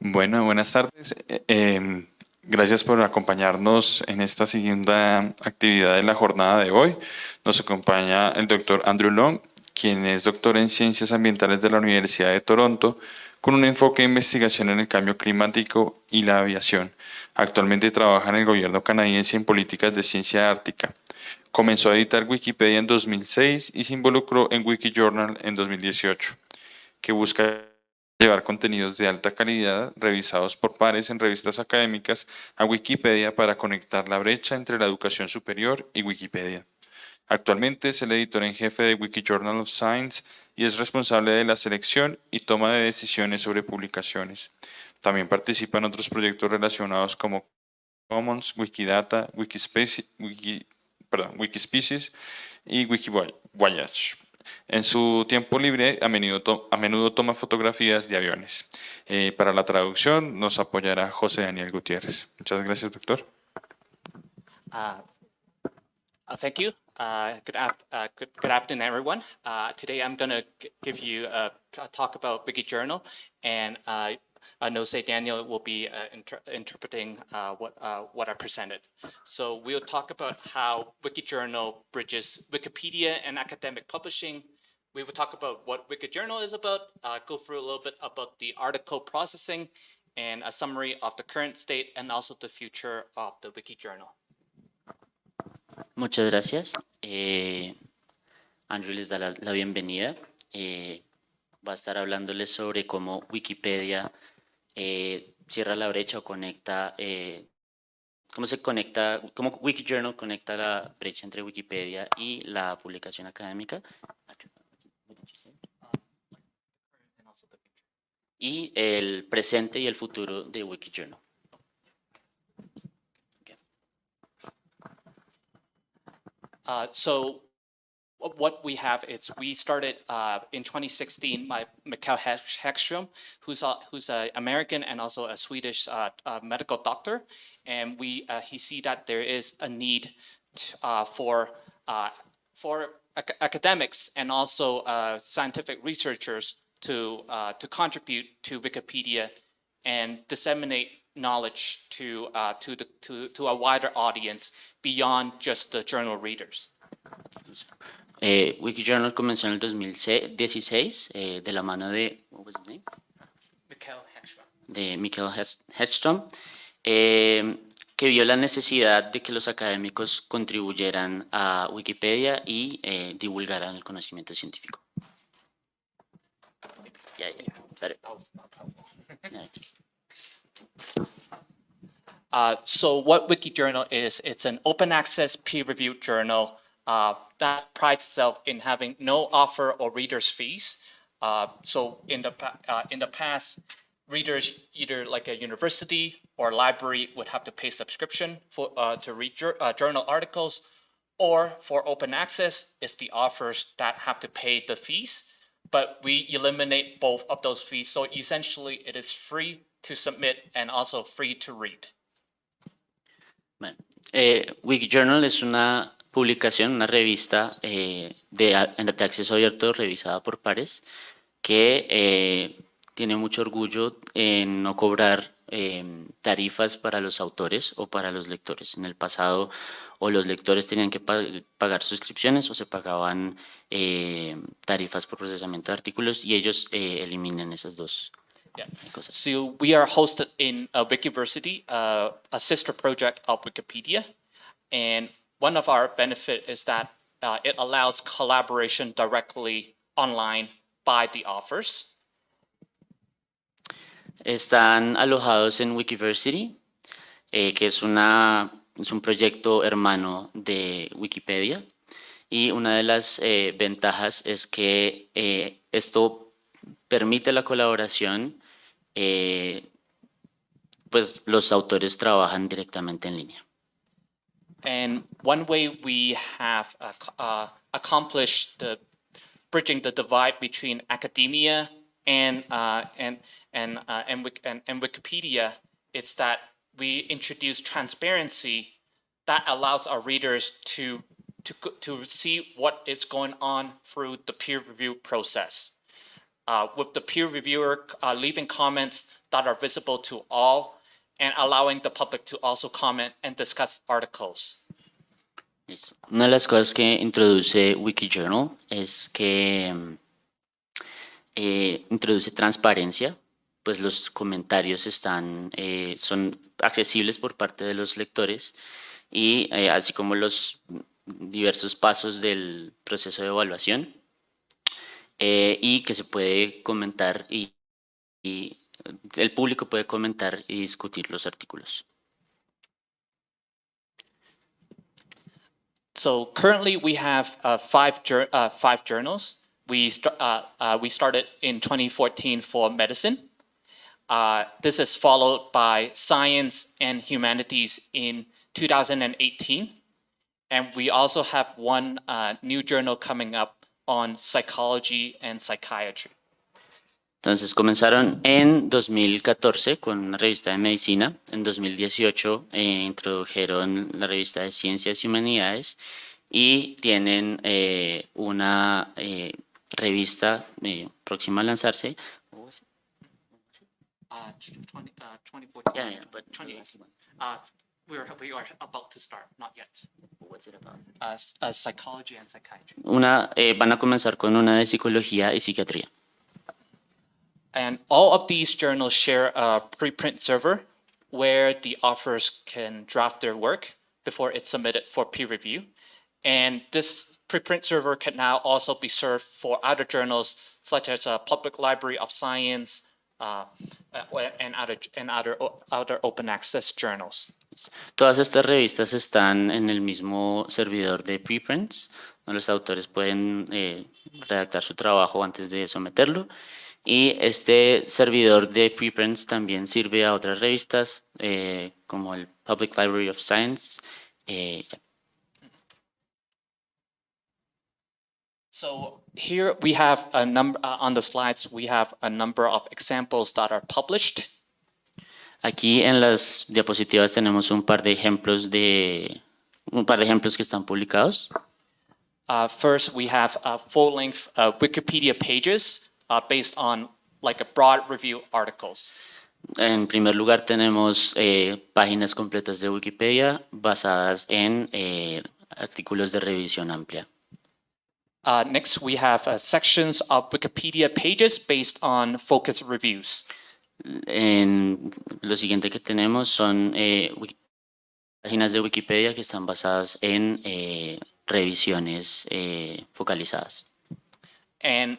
Bueno, buenas tardes. Gracias por acompañarnos en esta segunda actividad de la jornada de hoy. Nos acompaña el doctor Andrew Long, quien es doctor en Ciencias Ambientales de la Universidad de Toronto, con un enfoque de investigación en el cambio climático y la aviación. Actualmente trabaja en el gobierno canadiense en políticas de ciencia ártica. Comenzó a editar Wikipedia en 2006 y se involucró en WikiJournal en 2018, que busca llevar contenidos de alta calidad revisados por pares en revistas académicas a Wikipedia para conectar la brecha entre la educación superior y Wikipedia. Actualmente es el editor en jefe de WikiJournal of Science y es responsable de la selección y toma de decisiones sobre publicaciones. También participa en otros proyectos relacionados como Commons, Wikidata, Wikispecies y Wikivoyage. En su tiempo libre, a menudo toma fotografías de aviones. Para la traducción nos apoyará José Daniel Gutiérrez. Muchas gracias, doctor. Thank you. Good afternoon, everyone. Today I'm going to give you a talk about WikiJournal, and Jose Daniel will be interpreting what I presented. So we'll talk about how WikiJournal bridges Wikipedia and academic publishing. We will talk about what WikiJournal is about, go through a little bit about the article processing, and a summary of the current state and also the future of the WikiJournal. Muchas gracias. Andrew les da la bienvenida. Va a estar hablándoles sobre cómo Wikipedia cierra la brecha o conecta, cómo WikiJournal conecta la brecha entre Wikipedia y la publicación académica. Y el presente y el futuro de WikiJournal. So what we have is we started in 2016 by Mikael Häggström, who's an American and also a Swedish medical doctor, and he see that there is a need for academics and also scientific researchers to contribute to Wikipedia and disseminate knowledge to a wider audience beyond just the journal readers. WikiJournal comenzó en el 2016 de la mano de Mikael Häggström, que vio la necesidad de que los académicos contribuyeran a Wikipedia y divulgaran el conocimiento científico. So what WikiJournal is, it's an open access peer-reviewed journal that prides itself in having no author or readers fees. So in the past, readers either like a university or library would have to pay subscription to read journal articles, or for open access, it's the authors that have to pay the fees. But we eliminate both of those fees, so essentially it is free to submit and also free to read. Bueno, WikiJournal es una publicación, una revista de acceso abierto revisada por pares que tiene mucho orgullo en no cobrar tarifas para los autores o para los lectores. En el pasado o los lectores tenían que pagar suscripciones o se pagaban tarifas por procesamiento de artículos y ellos eliminan esas dos. Yeah. So we are hosted in Wikiversity, a sister project of Wikipedia, and one of our benefits is that it allows collaboration directly online by the authors. Están alojados en Wikiversity, que es un proyecto hermano de Wikipedia, y una de las ventajas es que esto permite la colaboración, pues los autores trabajan directamente en línea. And one way we have accomplished bridging the divide between academia and Wikipedia, it's that we introduce transparency that allows our readers to see what is going on through the peer review process. With the peer reviewer leaving comments that are visible to all and allowing the public to also comment and discuss articles. Listo. Una de las cosas que introduce WikiJournal es que introduce transparencia, pues los comentarios son accesibles por parte de los lectores y así como los diversos pasos del proceso de evaluación y que se puede comentar y el público puede comentar y discutir los artículos. So currently we have five journals. We started in 2014 for medicine. This is followed by science and humanities in 2018. And we also have one new journal coming up on psychology and psychiatry. Entonces comenzaron en 2014 con una revista de medicina, en 2018 introdujeron la revista de ciencias y humanidades y tienen una revista próxima a lanzarse. 2014. Yeah, but 2018. We are about to start, not yet. What's it about? Psychology and psychiatry. Van a comenzar con una de psicología y psiquiatría. And all of these journals share a preprint server where the authors can draft their work before it's submitted for peer review. And this preprint server can now also be served for other journals such as Public Library of Science and other open access journals. Todas estas revistas están en el mismo servidor de preprints, donde los autores pueden redactar su trabajo antes de someterlo. Y este servidor de preprints también sirve a otras revistas como el Public Library of Science. So here we have a number on the slides. We have a number of examples that are published. Aquí en las diapositivas tenemos un par de ejemplos que están publicados. First, we have full-length Wikipedia pages based on like a broad review articles. En primer lugar tenemos páginas completas de Wikipedia basadas en artículos de revisión amplia. Next, we have sections of Wikipedia pages based on focus reviews. Lo siguiente que tenemos son páginas de Wikipedia que están basadas en revisiones focalizadas. And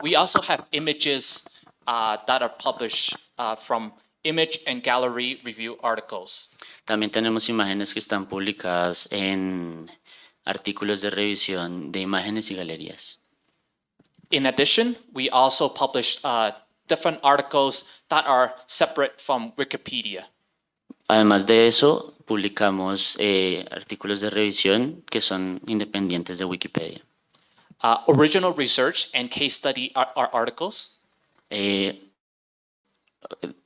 we also have images that are published from image and gallery review articles. También tenemos imágenes que están publicadas en artículos de revisión de imágenes y galerías. In addition, we also publish different articles that are separate from Wikipedia. Además de eso, publicamos artículos de revisión que son independientes de Wikipedia. Original research and case study articles.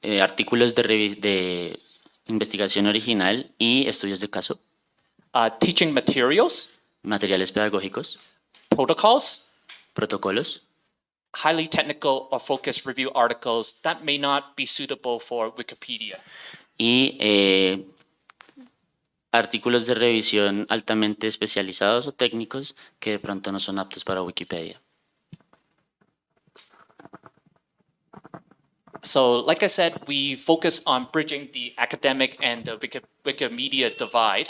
Artículos de investigación original y estudios de caso. Teaching materials. Materiales pedagógicos. Protocols. Protocolos. Highly technical or focused review articles that may not be suitable for Wikipedia. Y artículos de revisión altamente especializados o técnicos que de pronto no son aptos para Wikipedia. So, like I said, we focus on bridging the academic and the Wikimedia divide.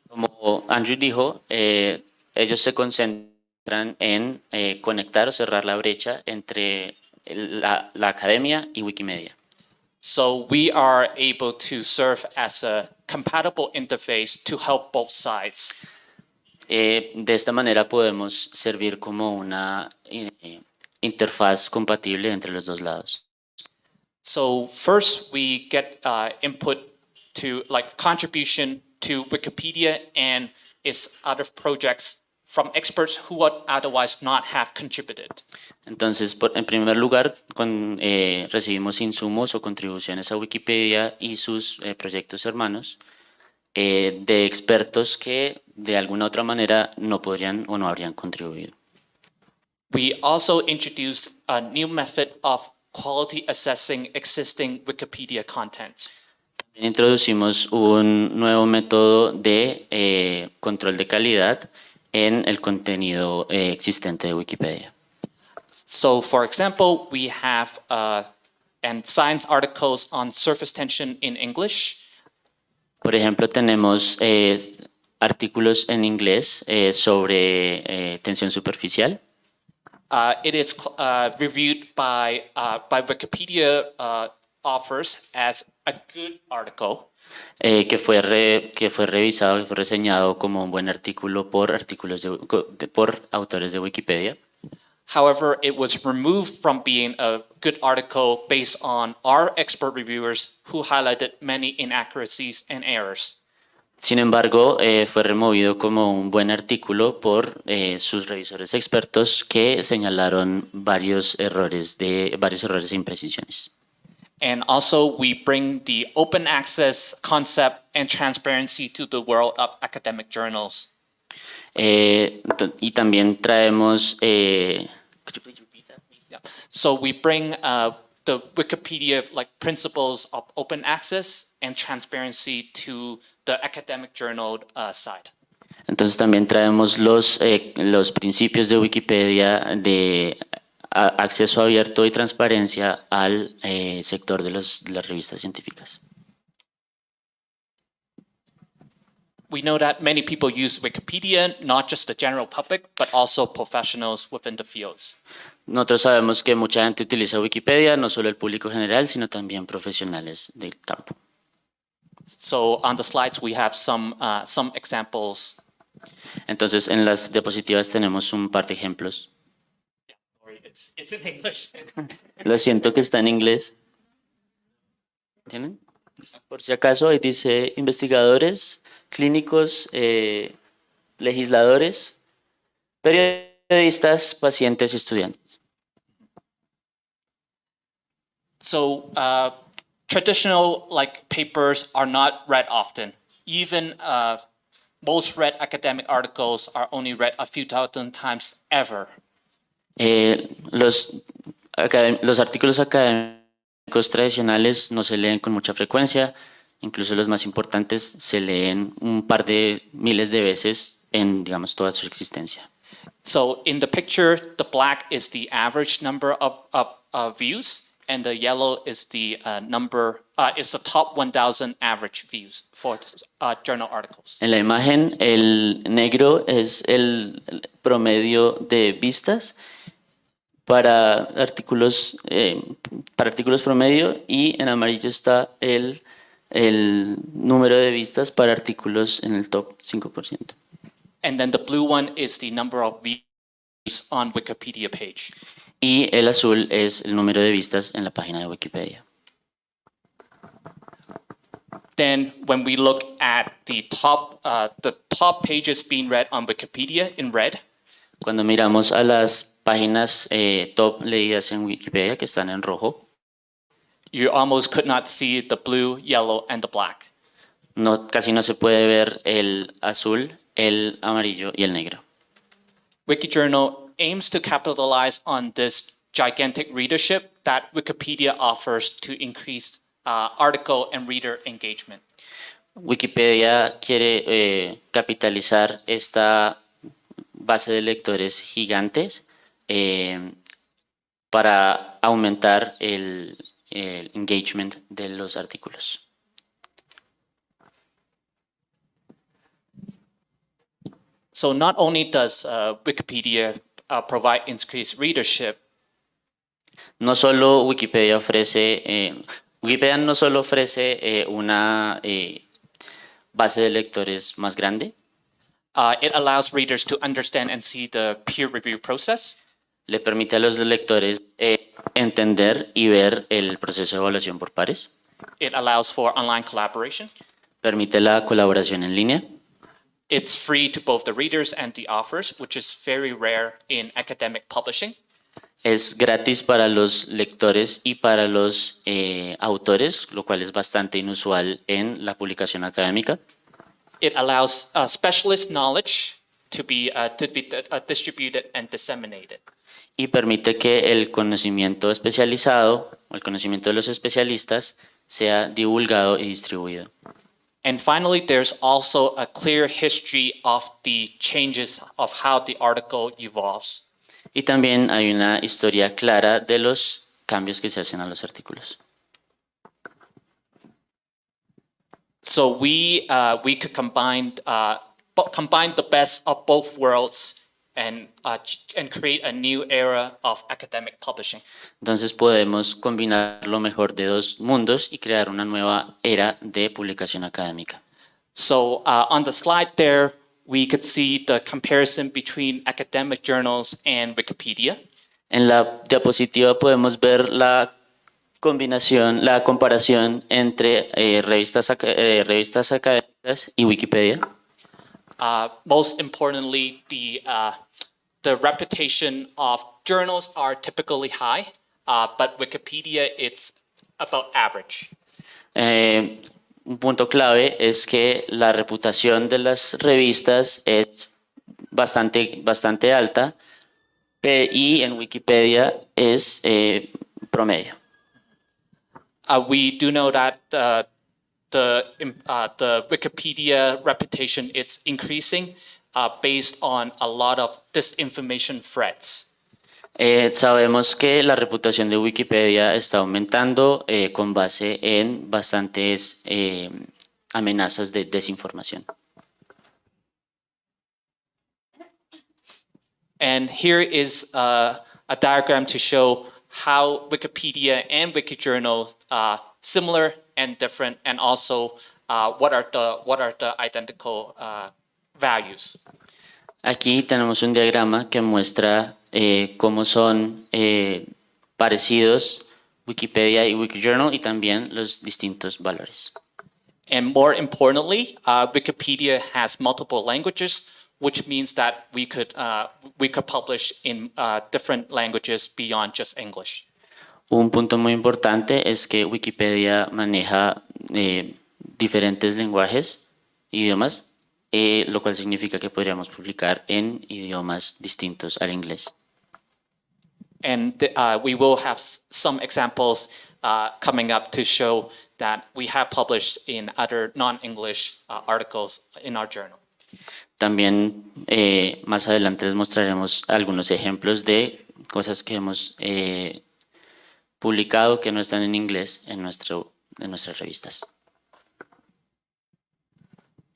Como Andrew dijo, ellos se concentran en conectar o cerrar la brecha entre la academia y Wikimedia. So we are able to serve as a compatible interface to help both sides. De esta manera podemos servir como una interfaz compatible entre los dos lados. So first we get input to like contribution to Wikipedia and its other projects from experts who would otherwise not have contributed. Entonces, en primer lugar, recibimos insumos o contribuciones a Wikipedia y sus proyectos hermanos de expertos que de alguna otra manera no podrían o no habrían contribuido. We also introduced a new method of quality assessing existing Wikipedia content. Introducimos un nuevo método de control de calidad en el contenido existente de Wikipedia. So, for example, we have and science articles on surface tension in English. Por ejemplo, tenemos artículos en inglés sobre tensión superficial. It is reviewed by Wikipedia authors as a good article. Que fue revisado, que fue reseñado como un buen artículo por por autores de Wikipedia. However, it was removed from being a good article based on our expert reviewers who highlighted many inaccuracies and errors. Sin embargo, fue removido como un buen artículo por sus revisores expertos que señalaron varios errores e imprecisiones. And also, we bring the open access concept and transparency to the world of academic journals. Y también traemos... could you please repeat that? Yeah. So we bring the Wikipedia principles of open access and transparency to the academic journal side. Entonces también traemos los principios de Wikipedia de acceso abierto y transparencia al sector de las revistas científicas. We know that many people use Wikipedia, not just the general public, but also professionals within the fields. Nosotros sabemos que mucha gente utiliza Wikipedia, no solo el público general, sino también profesionales del campo. So on the slides, we have some examples. Entonces, en las diapositivas tenemos un par de ejemplos. Sorry, it's in English. Lo siento que está en inglés. ¿Tienen? Por si acaso, ahí dice investigadores, clínicos, legisladores, periodistas, pacientes y estudiantes. So traditional papers are not read often. Even most read academic articles are only read a few thousand times ever. Los artículos académicos tradicionales no se leen con mucha frecuencia, incluso los más importantes se leen un par de miles de veces en, digamos, toda su existencia. So in the picture, the black is the average number of views, and the yellow is the is the top 1,000 average views for journal articles. En la imagen, el negro es el promedio de vistas para artículos promedio, y en amarillo está el número de vistas para artículos en el top 5%. And then the blue one is the number of views on Wikipedia page. Y el azul es el número de vistas en la página de Wikipedia. Then when we look at the top pages being read on Wikipedia in red, Cuando miramos a las páginas top leídas en Wikipedia, que están en rojo, you almost could not see the blue, yellow, and the black. casi no se puede ver el azul, el amarillo y el negro. WikiJournal aims to capitalize on this gigantic readership that Wikipedia offers to increase article and reader engagement. Wikipedia quiere capitalizar esta base de lectores gigantes para aumentar el engagement de los artículos. So not only does Wikipedia provide increased readership, No solo Wikipedia no solo ofrece una base de lectores más grande, it allows readers to understand and see the peer review process. le permite a los lectores entender y ver el proceso de evaluación por pares, It allows for online collaboration. permite la colaboración en línea, It's free to both the readers and the authors, which is very rare in academic publishing. es gratis para los lectores y para los autores, lo cual es bastante inusual en la publicación académica. It allows specialist knowledge to be distributed and disseminated. y permite que el conocimiento especializado o el conocimiento de los especialistas sea divulgado y distribuido. And finally, there's also a clear history of the changes of how the article evolves. Y también hay una historia clara de los cambios que se hacen a los artículos. So we could combine the best of both worlds and create a new era of academic publishing. Entonces podemos combinar lo mejor de dos mundos y crear una nueva era de publicación académica. So on the slide there, we could see the comparison between academic journals and Wikipedia. En la diapositiva podemos ver la comparación entre revistas académicas y Wikipedia. Most importantly, the reputation of journals are typically high, but Wikipedia, it's about average. Un punto clave es que la reputación de las revistas es bastante alta y en Wikipedia es promedio. We do know that the Wikipedia reputation is increasing based on a lot of disinformation threats. Sabemos que la reputación de Wikipedia está aumentando con base en bastantes amenazas de desinformación. And here is a diagram to show how Wikipedia and WikiJournal are similar and different, and also what are the identical values. Aquí tenemos un diagrama que muestra cómo son parecidos Wikipedia y WikiJournal y también los distintos valores. And more importantly, Wikipedia has multiple languages, which means that we could publish in different languages beyond just English. Un punto muy importante es que Wikipedia maneja diferentes lenguajes, idiomas, lo cual significa que podríamos publicar en idiomas distintos al inglés. And we will have some examples coming up to show that we have published in other non-English articles in our journal. También más adelante les mostraremos algunos ejemplos de cosas que hemos publicado que no están en inglés en nuestras revistas.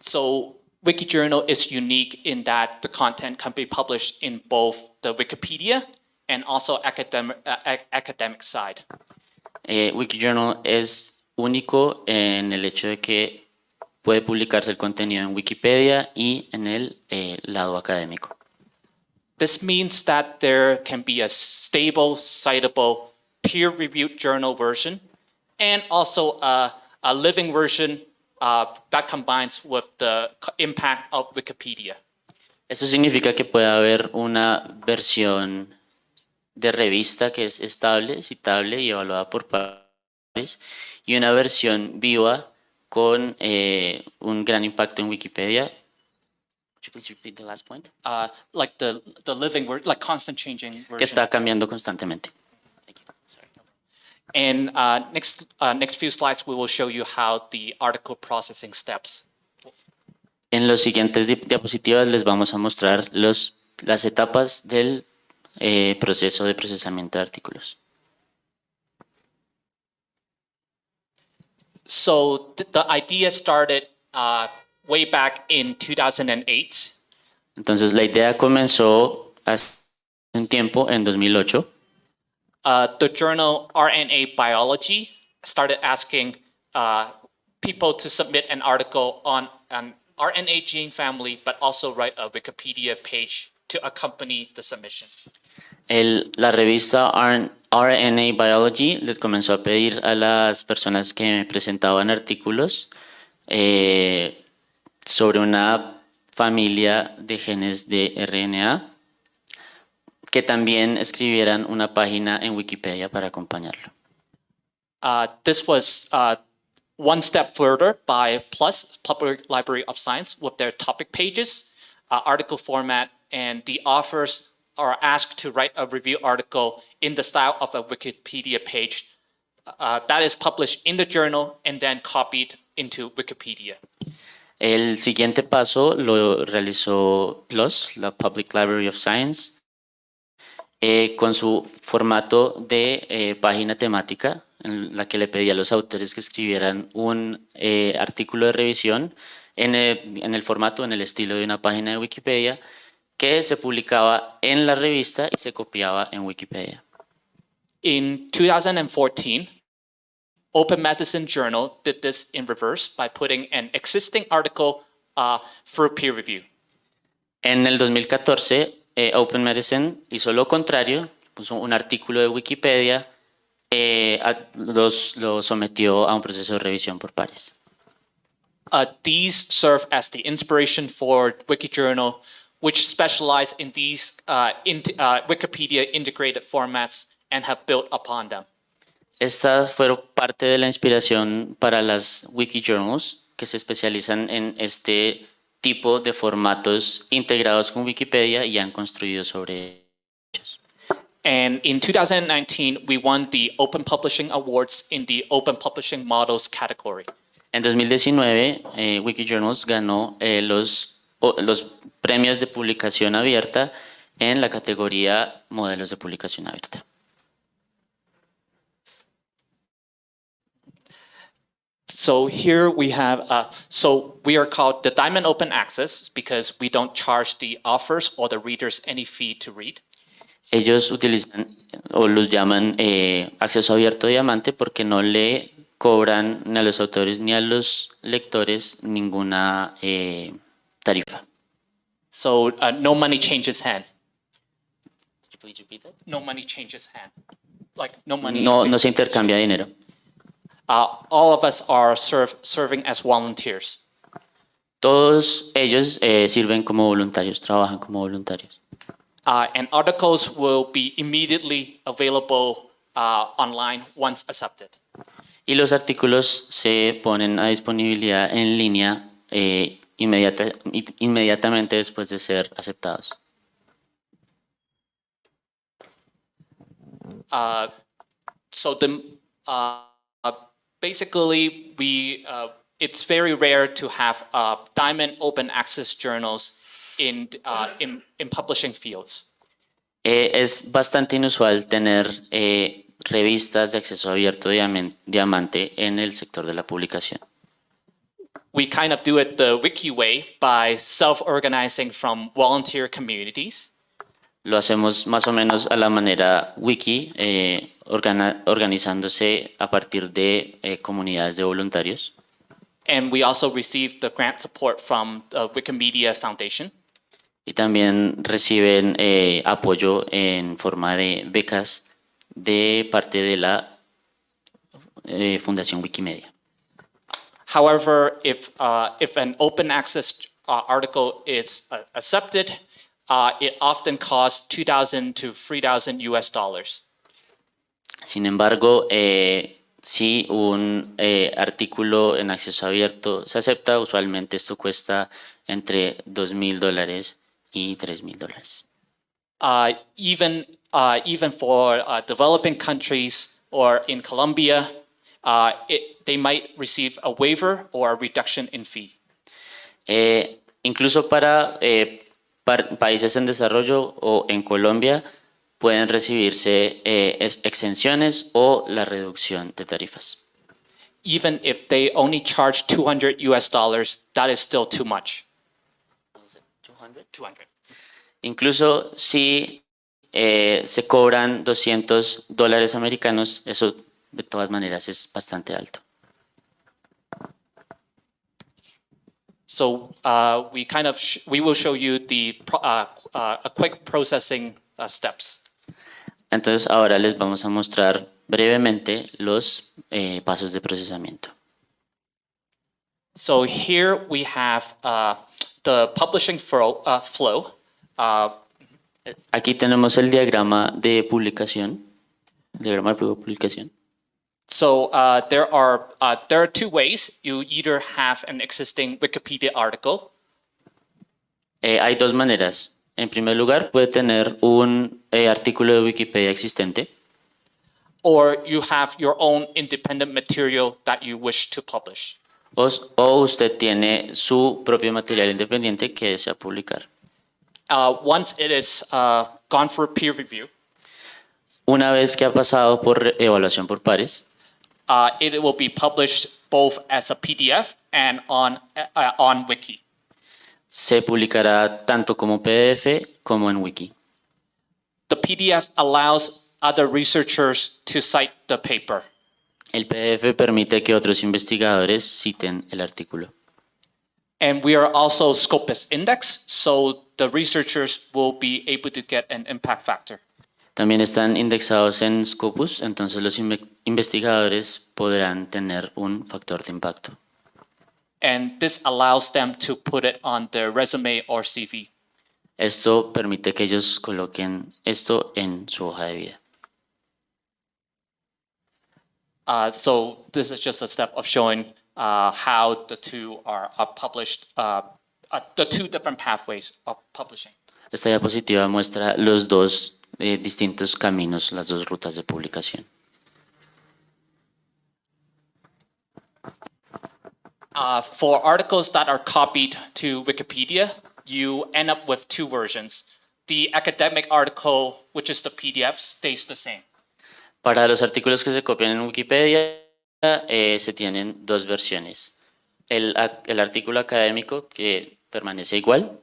So WikiJournal is unique in that the content can be published in both the Wikipedia and also academic side. WikiJournal es único en el hecho de que puede publicarse el contenido en Wikipedia y en el lado académico. This means that there can be a stable, citable, peer-reviewed journal version, and also a living version that combines with the impact of Wikipedia. Eso significa que puede haber una versión de revista que es estable, citable y evaluada por pares, y una versión viva con un gran impacto en Wikipedia. Could you please repeat the last point? Like the living word, like constant changing version. Que está cambiando constantemente. Thank you. Sorry. And next few slides, we will show you how the article processing steps. En los siguientes diapositivas les vamos a mostrar las etapas del proceso de procesamiento de artículos. So the idea started way back in 2008. Entonces la idea comenzó hace un tiempo, en 2008. The journal RNA Biology started asking people to submit an article on an RNA gene family, but also write a Wikipedia page to accompany the submission. La revista RNA Biology les comenzó a pedir a las personas que presentaban artículos sobre una familia de genes de RNA que también escribieran una página en Wikipedia para acompañarlo. This was one step further by PLUS, Public Library of Science, with their topic pages, article format, and the authors are asked to write a review article in the style of a Wikipedia page, that is published in the journal and then copied into Wikipedia. El siguiente paso lo realizó PLOS, la Public Library of Science, con su formato de página temática, en la que le pedía a los autores que escribieran un artículo de revisión en el formato, en el estilo de una página de Wikipedia, que se publicaba en la revista y se copiaba en Wikipedia. In 2014, Open Medicine Journal did this in reverse by putting an existing article for peer review. En el 2014, Open Medicine hizo lo contrario, puso un artículo de Wikipedia, lo sometió a un proceso de revisión por pares. These serve as the inspiration for WikiJournal, which specialize in these Wikipedia integrated formats and have built upon them. Estas fueron parte de la inspiración para las WikiJournals, que se especializan en este tipo de formatos integrados con Wikipedia y han construido sobre ellos. And in 2019, we won the Open Publishing Awards in the Open Publishing Models category. En 2019, WikiJournals ganó los premios de publicación abierta en la categoría Modelos de Publicación Abierta. So here we have, so we are called the Diamond Open Access because we don't charge the authors or the readers any fee to read. Ellos utilizan o los llaman acceso abierto diamante porque no le cobran ni a los autores ni a los lectores ninguna tarifa. So no money changes hand. No money changes hand. Like no money. No se intercambia dinero. All of us are serving as volunteers. Todos ellos sirven como voluntarios, trabajan como voluntarios. And articles will be immediately available online once accepted. Y los artículos se ponen a disponibilidad en línea inmediatamente después de ser aceptados. So basically, it's very rare to have diamond open access journals in publishing fields. Es bastante inusual tener revistas de acceso abierto diamante en el sector de la publicación. We kind of do it the wiki way by self-organizing from volunteer communities. Lo hacemos más o menos a la manera wiki, organizándose a partir de comunidades de voluntarios. And we also receive the grant support from the Wikimedia Foundation. Y también reciben apoyo en forma de becas de parte de la Fundación Wikimedia. However, if an open access article is accepted, it often costs $2,000 to $3,000 US. Sin embargo, si un artículo en acceso abierto se acepta, usualmente esto cuesta entre $2,000 y $3,000. Even for developing countries or in Colombia, they might receive a waiver or a reduction in fee. Incluso para países en desarrollo o en Colombia pueden recibirse exenciones o la reducción de tarifas. Even if they only charge $200 US, that is still too much. 200. Incluso si se cobran $200 americanos, eso de todas maneras es bastante alto. So we will show you the a quick processing steps. Entonces ahora les vamos a mostrar brevemente los pasos de procesamiento. So here we have the publishing flow. Aquí tenemos el diagrama de publicación, diagrama de flujo de publicación. So there are two ways. You either have an existing Wikipedia article. Hay dos maneras. En primer lugar, puede tener un artículo de Wikipedia existente or you have your own independent material that you wish to publish. o usted tiene su propio material independiente que desea publicar. Once it is gone for peer review, Una vez que ha pasado por evaluación por pares, it will be published both as a PDF and on Wiki. se publicará tanto como PDF como en Wiki. The PDF allows other researchers to cite the paper. El PDF permite que otros investigadores citen el artículo. And we are also Scopus index, so the researchers will be able to get an impact factor. También están indexados en Scopus, entonces los investigadores podrán tener un factor de impacto. And this allows them to put it on their resume or CV. Esto permite que ellos coloquen esto en su hoja de vida. So this is just a step of showing how the two are published, the two different pathways of publishing. Esta diapositiva muestra los dos distintos caminos, las dos rutas de publicación. For articles that are copied to Wikipedia, you end up with two versions. The academic article, which is the PDF, stays the same. Para los artículos que se copian en Wikipedia, se tienen dos versiones. El artículo académico, que permanece igual,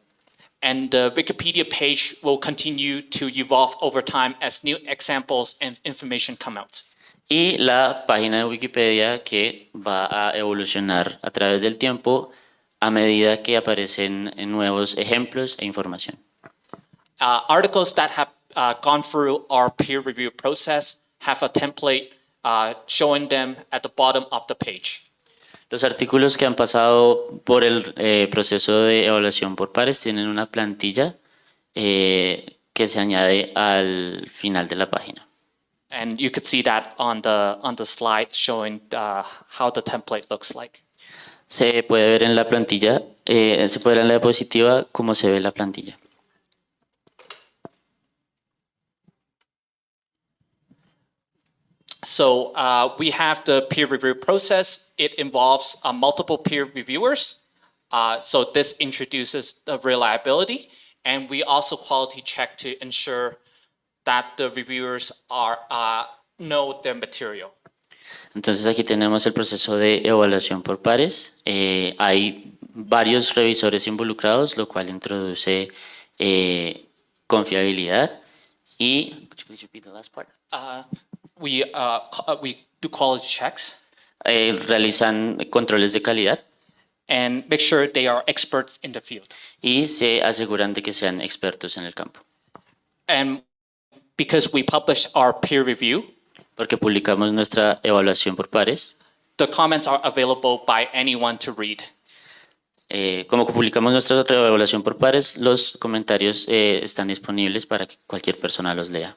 And the Wikipedia page will continue to evolve over time as new examples and information come out. y la página de Wikipedia, que va a evolucionar a través del tiempo a medida que aparecen nuevos ejemplos e información. Articles that have gone through our peer review process have a template showing them at the bottom of the page. Los artículos que han pasado por el proceso de evaluación por pares tienen una plantilla que se añade al final de la página. And you could see that on the slide showing how the template looks like. Se puede ver en la plantilla, se puede ver en la diapositiva cómo se ve la plantilla. So we have the peer review process. It involves multiple peer reviewers. So this introduces the reliability, and we also quality check to ensure that the reviewers know their material. Entonces aquí tenemos el proceso de evaluación por pares. Hay varios revisores involucrados, lo cual introduce confiabilidad y... Could you please repeat the last part? We do quality checks realizan controles de calidad and make sure they are experts in the field. y se aseguran de que sean expertos en el campo. And because we publish our peer review, Porque publicamos nuestra evaluación por pares. the comments are available by anyone to read. Como publicamos nuestra evaluación por pares, los comentarios están disponibles para que cualquier persona los lea.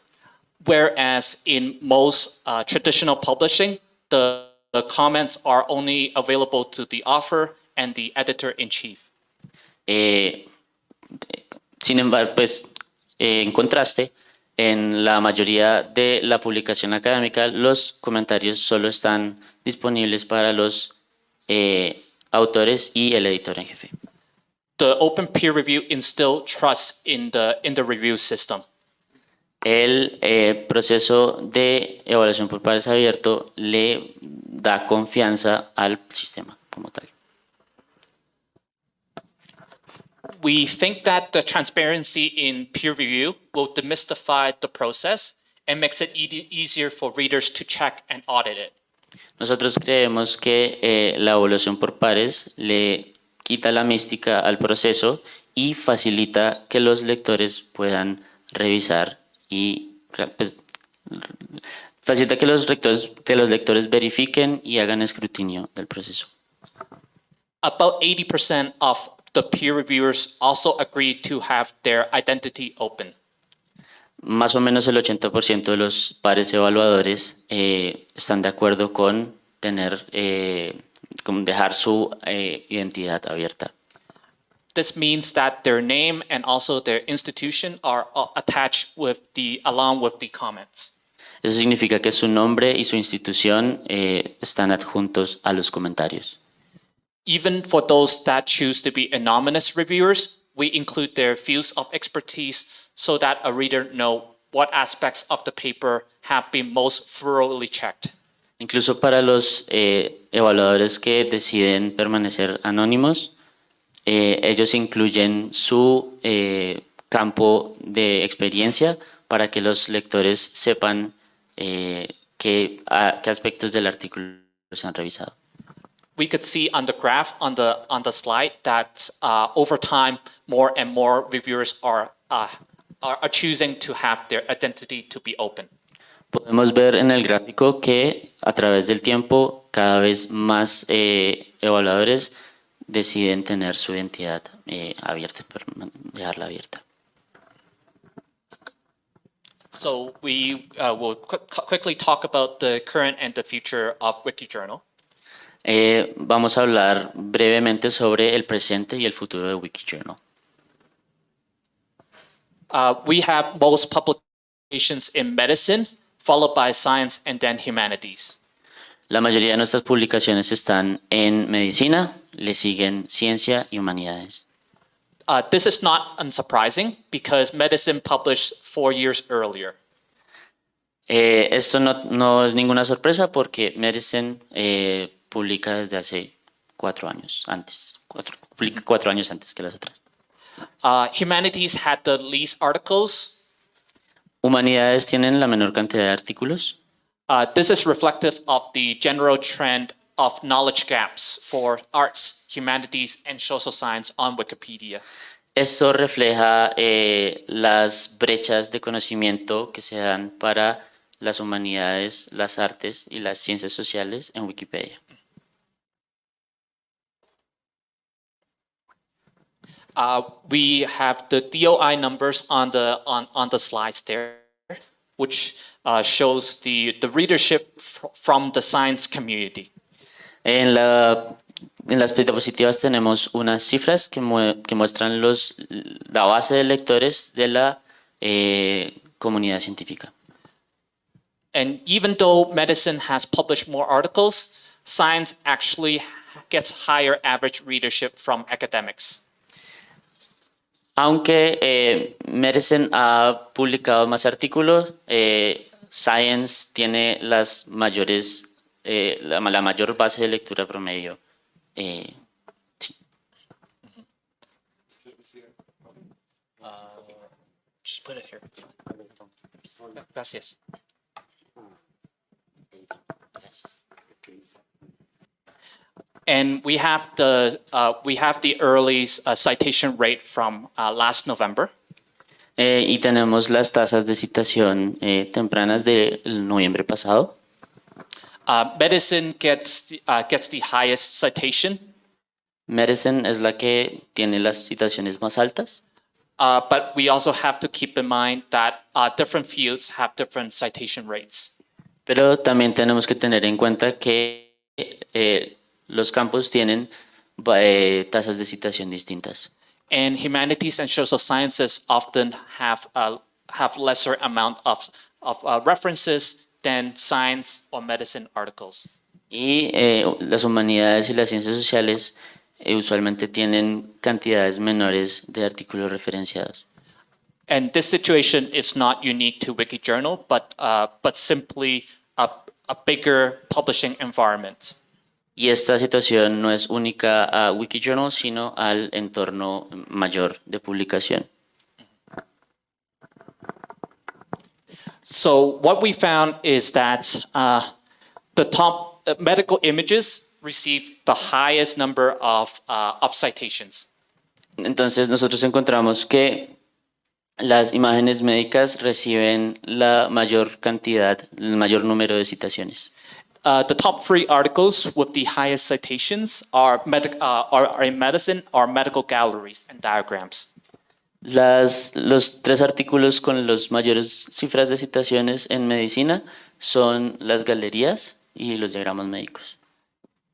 Whereas in most traditional publishing, the comments are only available to the author and the editor-in-chief. Sin embargo, pues, en contraste, en la mayoría de la publicación académica, los comentarios solo están disponibles para los autores y el editor en jefe. The open peer review instills trust in the review system. El proceso de evaluación por pares abierto le da confianza al sistema como tal. We think that the transparency in peer review will demystify the process and makes it easier for readers to check and audit it. Nosotros creemos que la evaluación por pares le quita la mística al proceso y facilita que los lectores puedan revisar y pues, facilita que los lectores verifiquen y hagan escrutinio del proceso. About 80% of the peer reviewers also agree to have their identity open. Más o menos el 80% de los pares evaluadores están de acuerdo con tener, con dejar su identidad abierta. This means that their name and also their institution are attached along with the comments. Eso significa que su nombre y su institución están adjuntos a los comentarios. Even for those that choose to be anonymous reviewers, we include their fields of expertise so that a reader know what aspects of the paper have been most thoroughly checked. Incluso para los evaluadores que deciden permanecer anónimos, ellos incluyen su campo de experiencia para que los lectores sepan qué aspectos del artículo se han revisado. We could see on the graph on the slide that over time, more and more reviewers are choosing to have their identity to be open. Podemos ver en el gráfico que a través del tiempo cada vez más evaluadores deciden tener su identidad abierta, dejarla abierta. So we will quickly talk about the current and the future of WikiJournal. Vamos a hablar brevemente sobre el presente y el futuro de WikiJournal. We have most publications in medicine, followed by science and then humanities. La mayoría de nuestras publicaciones están en medicina, le siguen ciencia y humanidades. This is not unsurprising because medicine published 4 years earlier. Esto no es ninguna sorpresa porque Medicine publica desde hace 4 años antes, publica 4 años antes que las otras. Humanities had the least articles. Humanidades tienen la menor cantidad de artículos. This is reflective of the general trend of knowledge gaps for arts, humanities, and social science on Wikipedia. Esto refleja las brechas de conocimiento que se dan para las humanidades, las artes y las ciencias sociales en Wikipedia. We have the DOI numbers on the slides there, which shows the readership from the science community. En las diapositivas tenemos unas cifras que muestran la base de lectores de la comunidad científica. And even though medicine has published more articles, science actually gets higher average readership from academics. Aunque Medicine ha publicado más artículos, Science tiene la mayor base de lectura promedio. Sí. Just put it here. Gracias. And we have the early citation rate from last November. Y tenemos las tasas de citación tempranas del noviembre pasado. Medicine gets the highest citation. Medicine es la que tiene las citaciones más altas. But we also have to keep in mind that different fields have different citation rates. Pero también tenemos que tener en cuenta que los campos tienen tasas de citación distintas. And humanities and social sciences often have lesser amount of references than science or medicine articles. Y las humanidades y las ciencias sociales usualmente tienen cantidades menores de artículos referenciados. And this situation is not unique to WikiJournal, but simply a bigger publishing environment. Y esta situación no es única a WikiJournal, sino al entorno mayor de publicación. So what we found is that the top medical images receive the highest number of citations. Entonces nosotros encontramos que las imágenes médicas reciben la mayor cantidad, el mayor número de citaciones. The top 3 articles with the highest citations are in medicine or medical galleries and diagrams. Los 3 artículos con las mayores cifras de citaciones en medicina son las galerías y los diagramas médicos.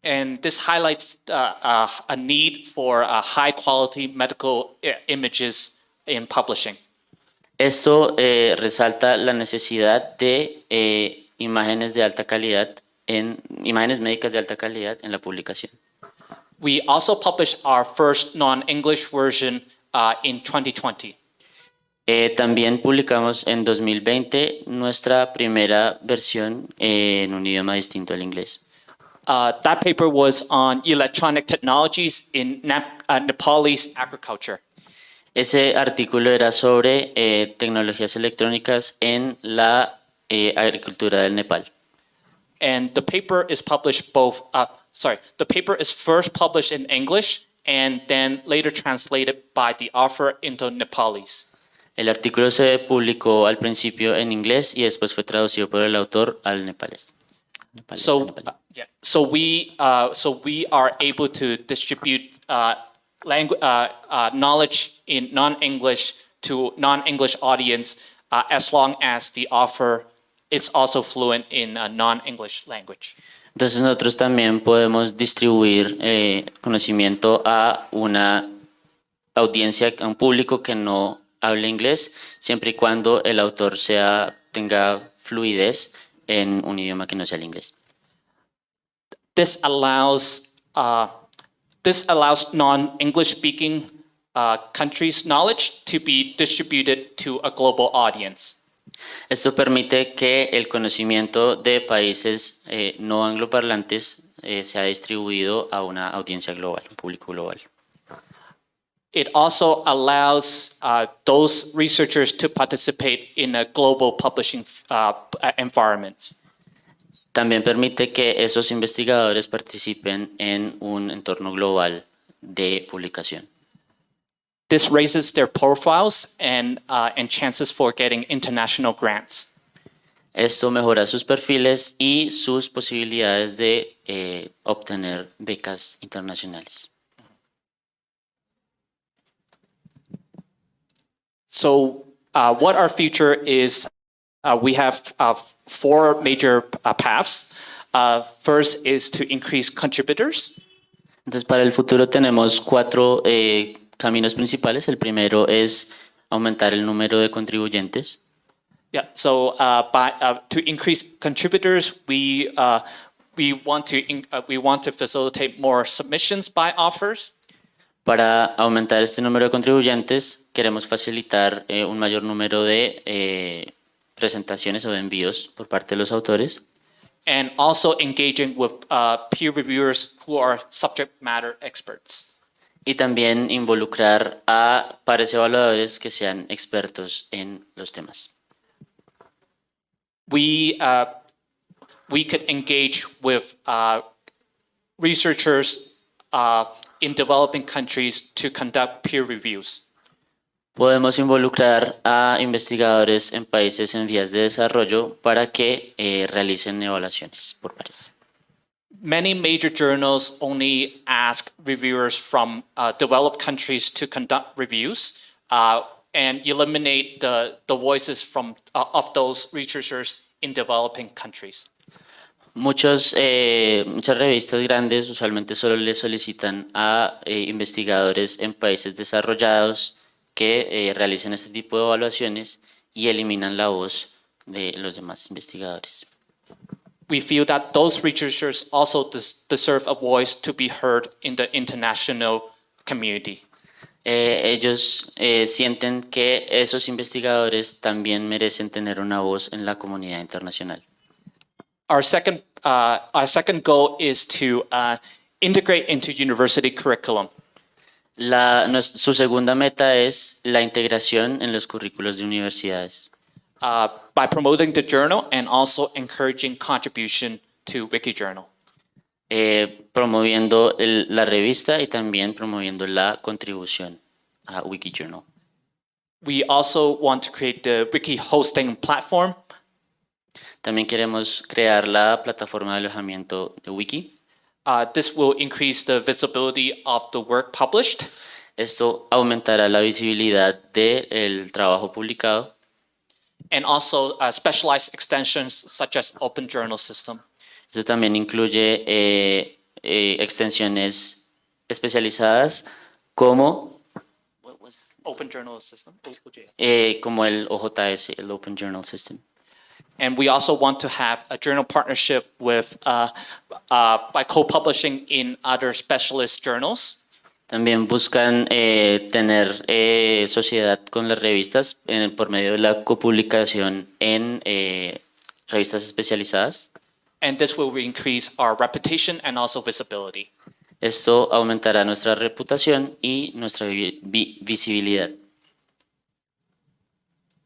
And this highlights a need for high quality medical images in publishing. Esto resalta la necesidad de imágenes de alta calidad, imágenes médicas de alta calidad en la publicación. We also published our first non-English version in 2020. También publicamos en 2020 nuestra primera versión en un idioma distinto al inglés. That paper was on electronic technologies in Nepalese agriculture. Ese artículo era sobre tecnologías electrónicas en la agricultura del Nepal. And the paper is published the paper is first published in English and then later translated by the author into Nepalese. El artículo se publicó al principio en inglés y después fue traducido por el autor al nepalés. So we are able to distribute knowledge in non-English to non-English audience as long as the author is also fluent in a non-English language. Entonces nosotros también podemos distribuir conocimiento a una audiencia, a un público que no hable inglés, siempre y cuando el autor tenga fluidez en un idioma que no sea el inglés. This allows non-English speaking countries' knowledge to be distributed to a global audience. Esto permite que el conocimiento de países no angloparlantes sea distribuido a una audiencia global, un público global. It also allows those researchers to participate in a global publishing environment. También permite que esos investigadores participen en un entorno global de publicación. This raises their profiles and chances for getting international grants. Esto mejora sus perfiles y sus posibilidades de obtener becas internacionales. So what our future is, we have 4 major paths. First is to increase contributors. Entonces, para el futuro tenemos 4 caminos principales. El primero es aumentar el número de contribuyentes. Yeah. So to increase contributors, we want to facilitate more submissions by authors. Para aumentar este número de contribuyentes, queremos facilitar un mayor número de presentaciones o de envíos por parte de los autores. And also engaging with peer reviewers who are subject matter experts. Y también involucrar a pares evaluadores que sean expertos en los temas. We could engage with researchers in developing countries to conduct peer reviews. Podemos involucrar a investigadores en países en vías de desarrollo para que realicen evaluaciones por pares. Many major journals only ask reviewers from developed countries to conduct reviews and eliminate the voices of those researchers in developing countries. Muchas revistas grandes usualmente solo le solicitan a investigadores en países desarrollados que realicen este tipo de evaluaciones y eliminan la voz de los demás investigadores. We feel that those researchers also deserve a voice to be heard in the international community. Ellos sienten que esos investigadores también merecen tener una voz en la comunidad internacional. Our second goal is to integrate into university curriculum. Su segunda meta es la integración en los currículos de universidades. By promoting the journal and also encouraging contribution to WikiJournal. Promoviendo la revista y también promoviendo la contribución a WikiJournal. We also want to create the wiki hosting platform. También queremos crear la plataforma de alojamiento de Wiki. This will increase the visibility of the work published. Esto aumentará la visibilidad del trabajo publicado. And also specialized extensions such as Open Journal System. Esto también incluye extensiones especializadas como, Open Journal System, OJS. como el OJS, el Open Journal System. And we also want to have a journal partnership with, by co-publishing in other specialist journals. También buscan tener sociedad con las revistas por medio de la copublicación en revistas especializadas. And this will increase our reputation and also visibility. Esto aumentará nuestra reputación y nuestra visibilidad.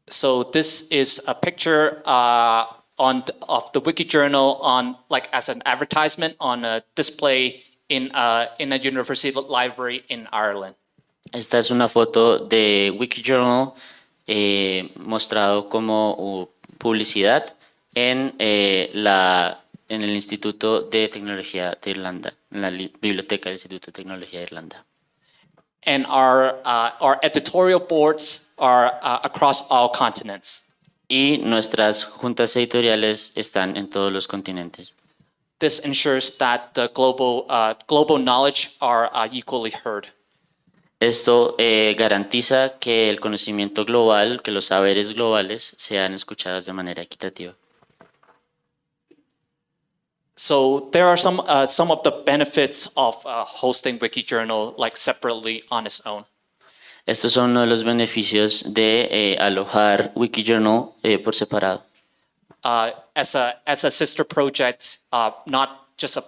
So this is a picture of the WikiJournal on, like, as an advertisement on a display in a university library in Ireland. Esta es una foto de WikiJournal mostrado como publicidad en el Instituto de Tecnología de Irlanda, en la biblioteca del Instituto de Tecnología de Irlanda. And our editorial boards are across all continents. Y nuestras juntas editoriales están en todos los continentes. This ensures that the global knowledge are equally heard. Esto garantiza que el conocimiento global, que los saberes globales sean escuchados de manera equitativa. So there are some of the benefits of hosting WikiJournal, like, separately on its own. Estos son uno de los beneficios de alojar WikiJournal por separado. As a sister project, not just a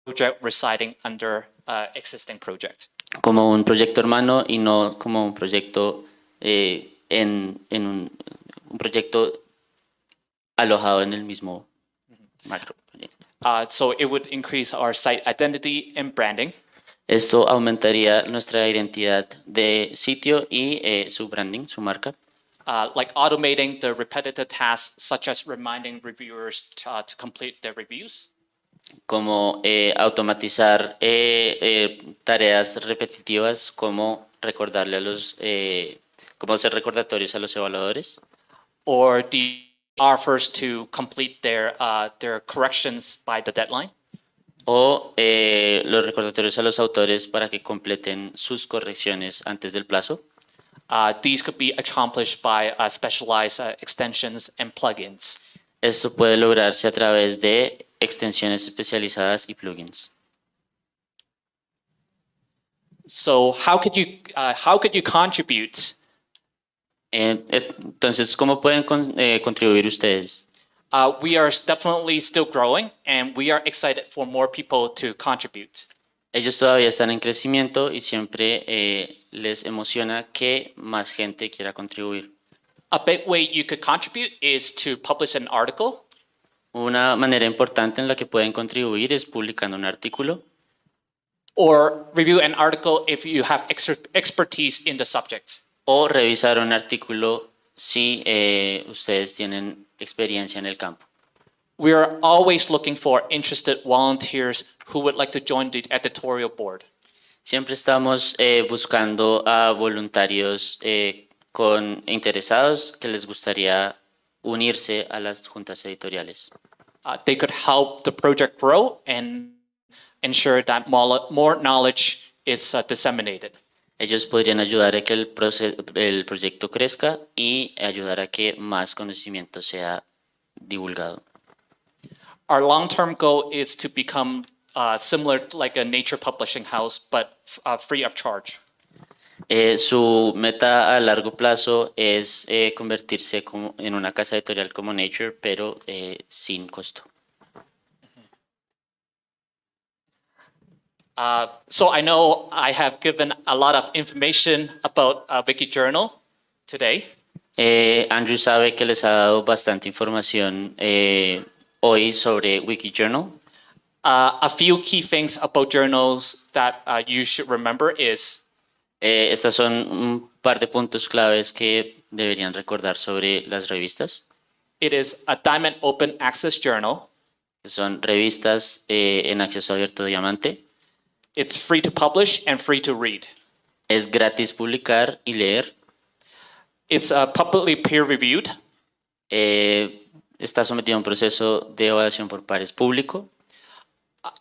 project residing under existing project. Como un proyecto hermano y no como un proyecto un proyecto alojado en el mismo macro. So it would increase our site identity and branding. Esto aumentaría nuestra identidad de sitio y su branding, su marca. Like automating the repetitive tasks, such as reminding reviewers to complete their reviews. Como automatizar tareas repetitivas, como recordarle a como hacer recordatorios a los evaluadores. Or the authors to complete their corrections by the deadline. O los recordatorios a los autores para que completen sus correcciones antes del plazo. These could be accomplished by specialized extensions and plugins. Esto puede lograrse a través de extensiones especializadas y plugins. So how could you contribute? Entonces, ¿cómo pueden contribuir ustedes? We are definitely still growing, and we are excited for more people to contribute. Ellos todavía están en crecimiento y siempre les emociona que más gente quiera contribuir. A big way you could contribute is to publish an article. Una manera importante en la que pueden contribuir es publicando un artículo. Or review an article if you have expertise in the subject. O revisar un artículo si ustedes tienen experiencia en el campo. We are always looking for interested volunteers who would like to join the editorial board. Siempre estamos buscando a voluntarios interesados que les gustaría unirse a las juntas editoriales. They could help the project grow and ensure that more knowledge is disseminated. Ellos podrían ayudar a que el proyecto crezca y ayudar a que más conocimiento sea divulgado. Our long-term goal is to become similar to like a Nature publishing house, but free of charge. Su meta a largo plazo es convertirse en una casa editorial como Nature, pero sin costo. So I know I have given a lot of information about WikiJournal today. Andrew sabe que les ha dado bastante información hoy sobre WikiJournal. A few key things about journals that you should remember is Estas son un par de puntos claves que deberían recordar sobre las revistas. it is a diamond open access journal. Que son revistas en acceso abierto diamante. It's free to publish and free to read. Es gratis publicar y leer. It's publicly peer-reviewed. Está sometido a un proceso de evaluación por pares público.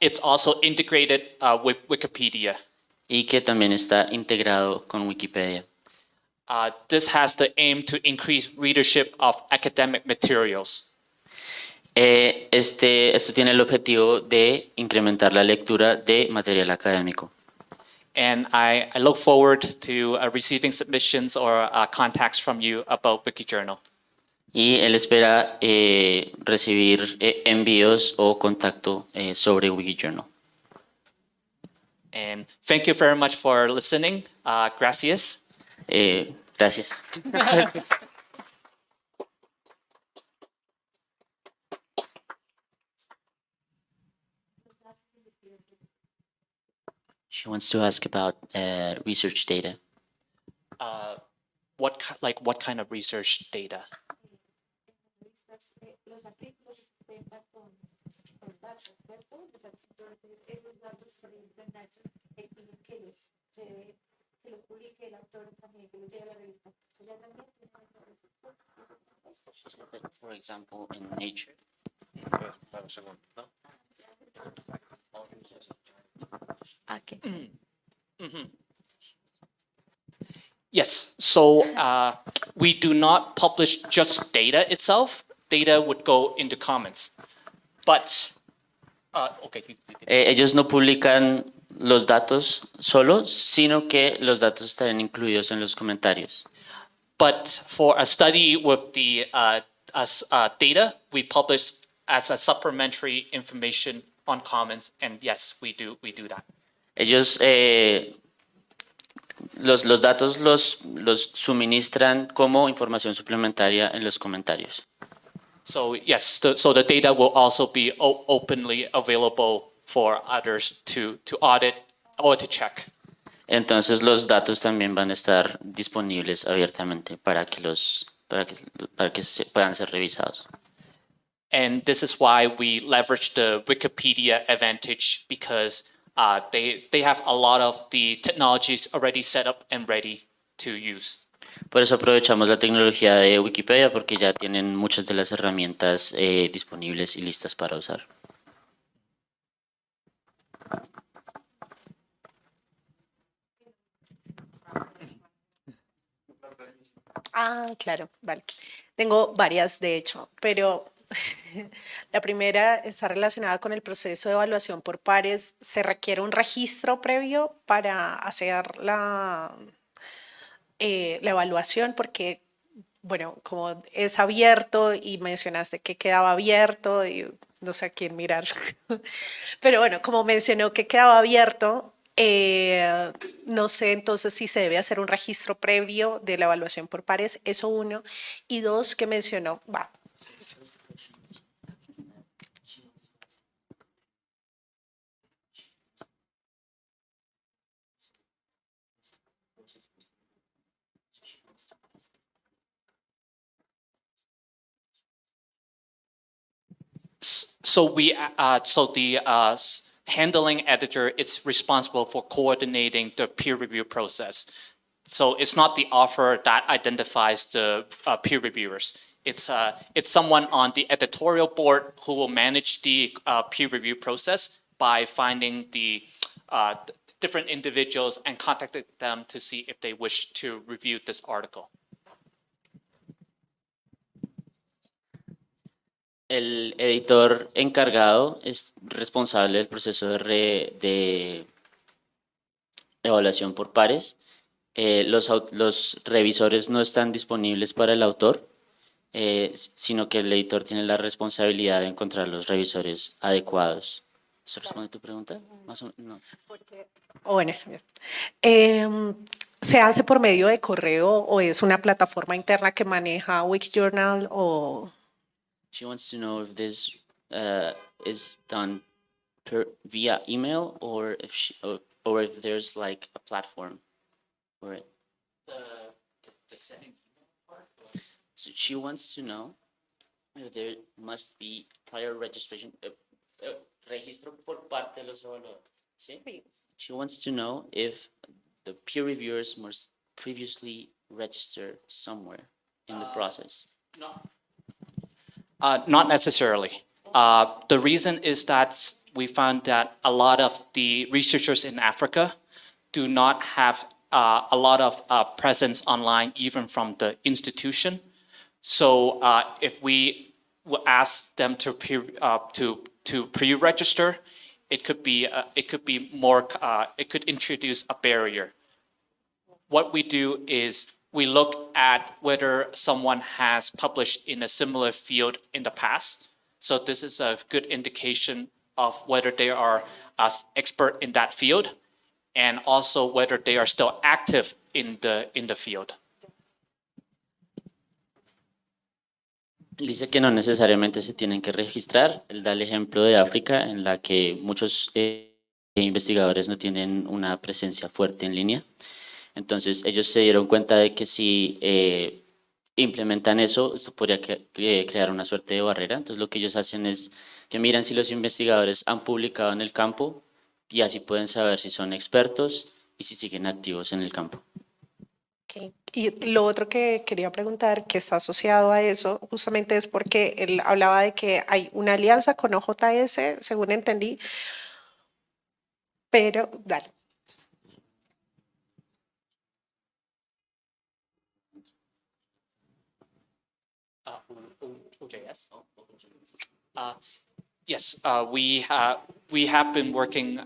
It's also integrated with Wikipedia. y que también está integrado con Wikipedia. This has the aim to increase readership of academic materials. Esto tiene el objetivo de incrementar la lectura de material académico. And I look forward to receiving submissions or contacts from you about WikiJournal. Y él espera recibir envíos o contacto sobre WikiJournal. And thank you very much for listening. Gracias. Gracias. She wants to ask about research data. What kind of research data? Los artículos cuentan con datos, ¿cierto? Entonces, esos datos por ejemplo, en Nature exigen que los publique el autor también, que los lleve a la revista. ¿Ella también tiene esa respuesta? She said that, for example, in Nature. Okay. Mm-hmm. Yes, so we do not publish just data itself. Data would go into comments. But, okay. Ellos no publican los datos solo, sino que los datos estarán incluidos en los comentarios. But for a study with the data, we publish as a supplementary information on comments, and yes, we do that. Ellos los datos los suministran como información suplementaria en los comentarios. So yes, so the data will also be openly available for others to audit or to check. Entonces los datos también van a estar disponibles abiertamente para que puedan ser revisados. And this is why we leverage the Wikipedia advantage, because they have a lot of the technologies already set up and ready to use. Por eso aprovechamos la tecnología de Wikipedia, porque ya tienen muchas de las herramientas disponibles y listas para usar. Claro, vale. Tengo varias, de hecho, pero la primera está relacionada con el proceso de evaluación por pares. ¿Se requiere un registro previo para hacer la evaluación? Porque, bueno, como es abierto y mencionaste que quedaba abierto y no sé a quién mirar, pero bueno, como mencionó que quedaba abierto, no sé entonces si se debe hacer un registro previo de la evaluación por pares, eso uno. Y dos, que mencionó, So the handling editor is responsible for coordinating the peer review process. So it's not the author that identifies the peer reviewers. It's someone on the editorial board who will manage the peer review process by finding the different individuals and contacting them to see if they wish to review this article. El editor encargado es responsable del proceso de evaluación por pares. Los revisores no están disponibles para el autor, sino que el editor tiene la responsabilidad de encontrar los revisores adecuados. ¿Eso responde a tu pregunta? Más o menos, no. bueno, ¿se hace por medio de correo o es una plataforma interna que maneja WikiJournal o...? She wants to know if this is done via email or if there's like a platform for it. The setting part? So she wants to know if there must be prior registration, registro por parte de los evaluadores. ¿Sí? Sí. She wants to know if the peer reviewers must previously register somewhere in the process. No. Not necessarily. The reason is that we found that a lot of the researchers in Africa do not have a lot of presence online, even from the institution. So if we ask them to pre-register, it could be more. It could introduce a barrier. What we do is we look at whether someone has published in a similar field in the past. So this is a good indication of whether they are an expert in that field, and also whether they are still active in the field. Dice que no necesariamente se tienen que registrar. Él da el ejemplo de África, en la que muchos investigadores no tienen una presencia fuerte en línea. Entonces ellos se dieron cuenta de que si implementan eso, esto podría crear una suerte de barrera. Entonces lo que ellos hacen es que miran si los investigadores han publicado en el campo y así pueden saber si son expertos y si siguen activos en el campo. Okay. Y lo otro que quería preguntar, que está asociado a eso, justamente es porque él hablaba de que hay una alianza con OJS, según entendí, pero dale. OJS? Yes, we have been working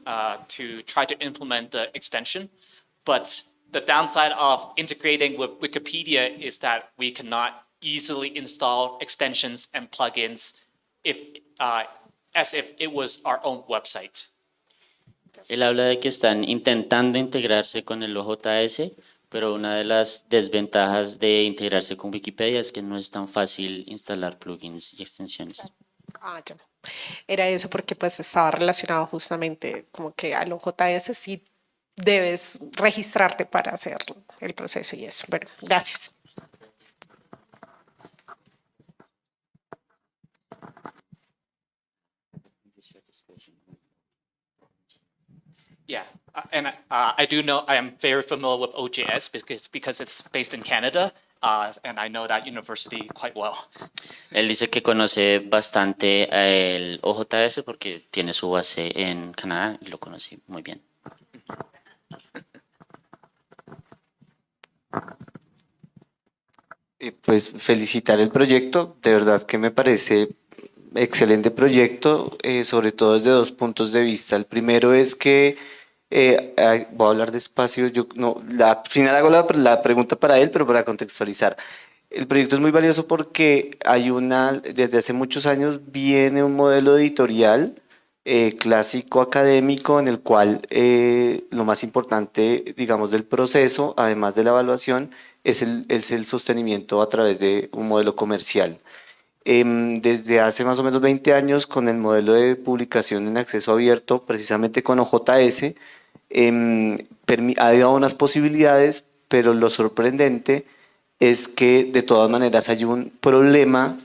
to try to implement the extension, but the downside of integrating with Wikipedia is that we cannot easily install extensions and plugins as if it was our own website. Él habla de que están intentando integrarse con el OJS, pero una de las desventajas de integrarse con Wikipedia es que no es tan fácil instalar plugins y extensiones. Ah, ya. Era eso porque pues estaba relacionado justamente como que al OJS sí debes registrarte para hacer el proceso y eso. Bueno, gracias. Yeah, and I do know I am very familiar with OJS because it's based in Canada, and I know that university quite well. Él dice que conoce bastante el OJS porque tiene su base en Canadá y lo conoce muy bien. Pues felicitar el proyecto, de verdad que me parece excelente proyecto, sobre todo desde dos puntos de vista. El primero es que, voy a hablar despacio, yo no, al final hago la pregunta para él, pero para contextualizar. El proyecto es muy valioso porque desde hace muchos años viene un modelo editorial clásico académico en el cual lo más importante, digamos, del proceso, además de la evaluación, es el sostenimiento a través de un modelo comercial. Desde hace más o menos 20 años, con el modelo de publicación en acceso abierto, precisamente con OJS, ha dado unas posibilidades, pero lo sorprendente es que de todas maneras hay un problema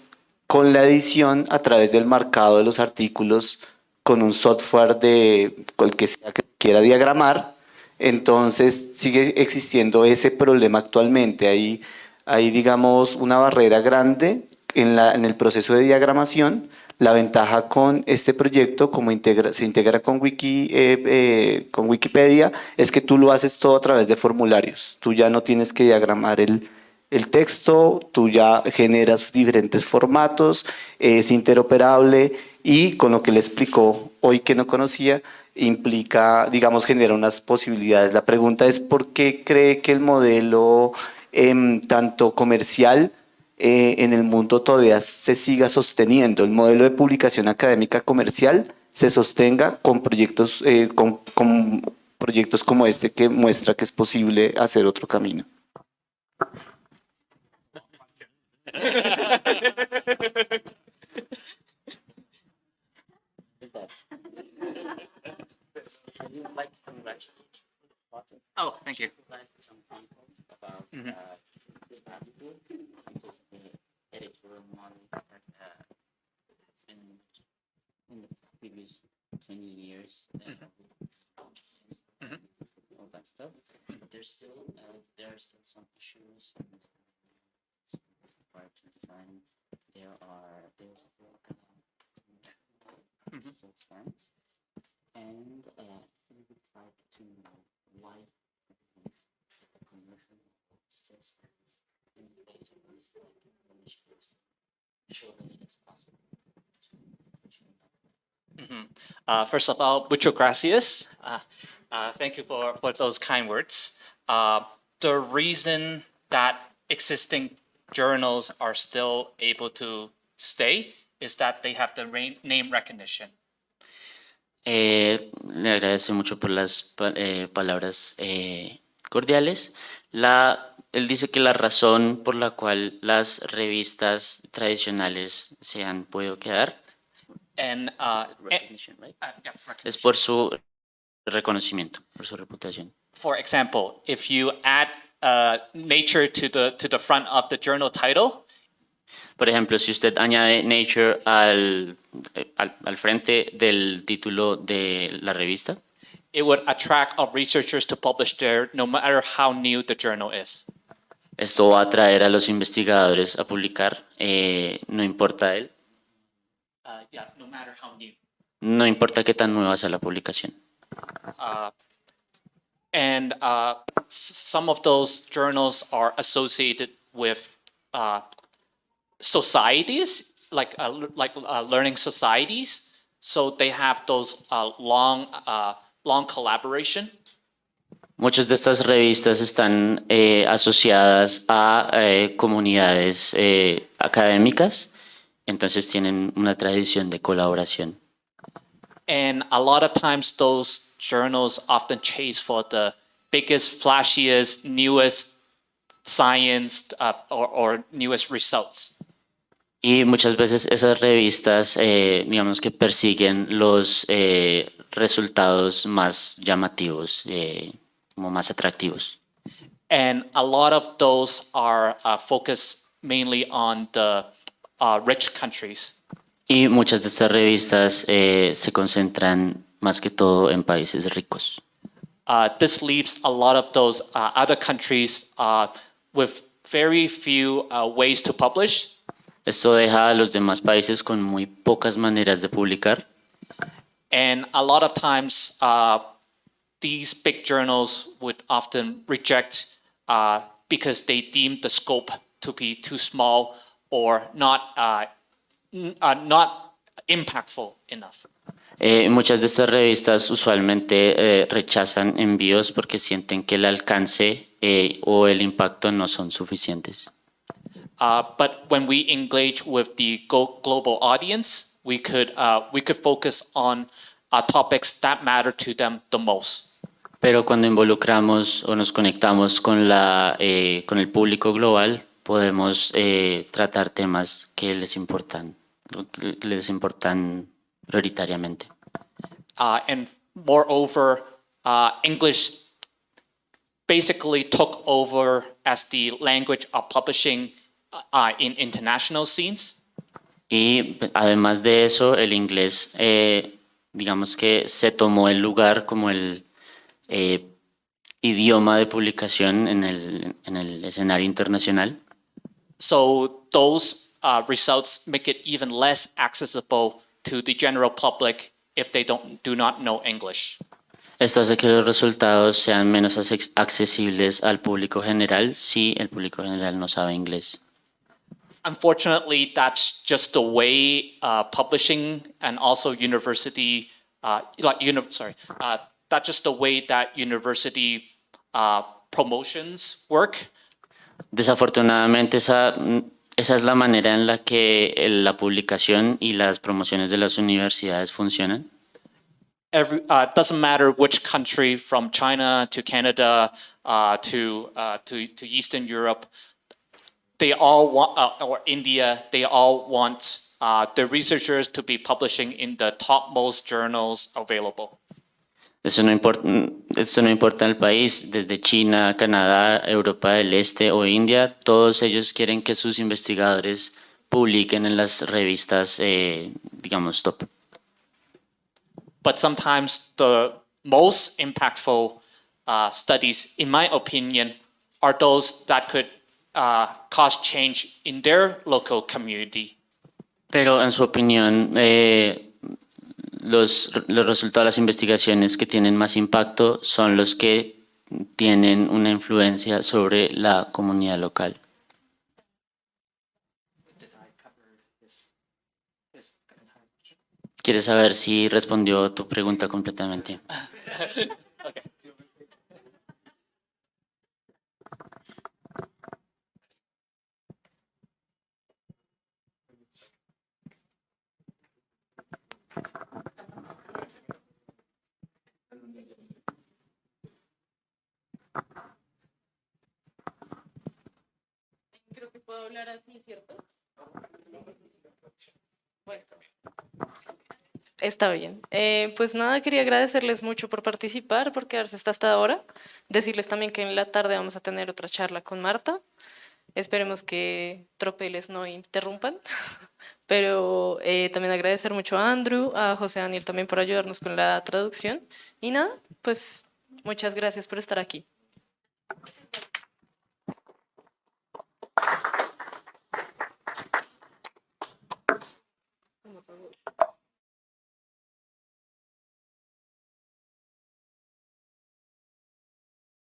con la edición a través del marcado de los artículos con un software de cualquier sea que quiera diagramar. Entonces sigue existiendo ese problema actualmente. Hay digamos, una barrera grande en el proceso de diagramación. La ventaja con este proyecto, como se integra con Wikipedia, es que tú lo haces todo a través de formularios. Tú ya no tienes que diagramar el texto, tú ya generas diferentes formatos, es interoperable y con lo que le explicó hoy que no conocía, implica, digamos, genera unas posibilidades. La pregunta es ¿por qué cree que el modelo tanto comercial en el mundo todavía se siga sosteniendo? El modelo de publicación académica comercial se sostenga con proyectos, con proyectos como este que muestra que es posible hacer otro camino. Oh, thank you. It's been in the previous 20 years, all that stuff. But there are still some issues required to design. There's still still fans. And we would like to know why the commercial systems in the basic initiatives show that it is possible to First of all, muchas gracias. Thank you for those kind words. The reason that existing journals are still able to stay is that they have the name recognition. Le agradezco mucho por las palabras cordiales. Él dice que la razón por la cual las revistas tradicionales se han podido quedar And recognition, right? yeah, es recognition. por su reconocimiento, por su reputación. For example, if you add nature to the front of the journal title, Por ejemplo, si usted añade Nature al frente del título de la revista, it would attract researchers to publish there no matter how new the journal is. esto va a atraer a los investigadores a publicar, no importa él, Yeah, no matter how new. no importa qué tan nueva sea la publicación. And some of those journals are associated with societies, like learning societies. So they have those long collaboration. Muchas de estas revistas están asociadas a comunidades académicas, entonces tienen una tradición de colaboración. And a lot of times those journals often chase for the biggest, flashiest, newest science or newest results. Y muchas veces esas revistas, digamos que persiguen los resultados más llamativos, como más atractivos. And a lot of those are focused mainly on the rich countries. Y muchas de estas revistas se concentran más que todo en países ricos. This leaves a lot of those other countries with very few ways to publish. Esto deja a los demás países con muy pocas maneras de publicar. And a lot of times, these big journals would often reject because they deem the scope to be too small or not impactful enough. Muchas de estas revistas usualmente rechazan envíos porque sienten que el alcance o el impacto no son suficientes. But when we engage with the global audience, we could focus on topics that matter to them the most. Pero cuando involucramos o nos conectamos con el público global, podemos tratar temas que les importan prioritariamente. And moreover, English basically took over as the language of publishing in international scenes. Y además de eso, el inglés, digamos que se tomó el lugar como el idioma de publicación en el escenario internacional. So those results make it even less accessible to the general public if they do not know English. Esto hace que los resultados sean menos accesibles al público general si el público general no sabe inglés. Unfortunately, that's just the way publishing and also university, that's just the way that university promotions work. Desafortunadamente, esa es la manera en la que la publicación y las promociones de las universidades funcionan. Doesn't matter which country, from China to Canada to Eastern Europe, they all want, or India, they all want the researchers to be publishing in the topmost journals available. Esto no importa el país, desde China, Canadá, Europa del Este o India, todos ellos quieren que sus investigadores publiquen en las revistas, digamos, top. But sometimes the most impactful studies, in my opinion, are those that could cause change in their local community. Pero en su opinión, los resultados de las investigaciones que tienen más impacto son los que tienen una influencia sobre la comunidad local. ¿Quieres saber si respondió tu pregunta completamente? Okay. Creo que puedo hablar así, ¿cierto? Bueno, está bien. Pues nada, quería agradecerles mucho por participar, por quedarse hasta ahora. Decirles también que en la tarde vamos a tener otra charla con Marta. Esperemos que tropeles no interrumpan. Pero también agradecer mucho a Andrew, a José Daniel también por ayudarnos con la traducción. Y nada, pues muchas gracias por estar aquí. Por favor.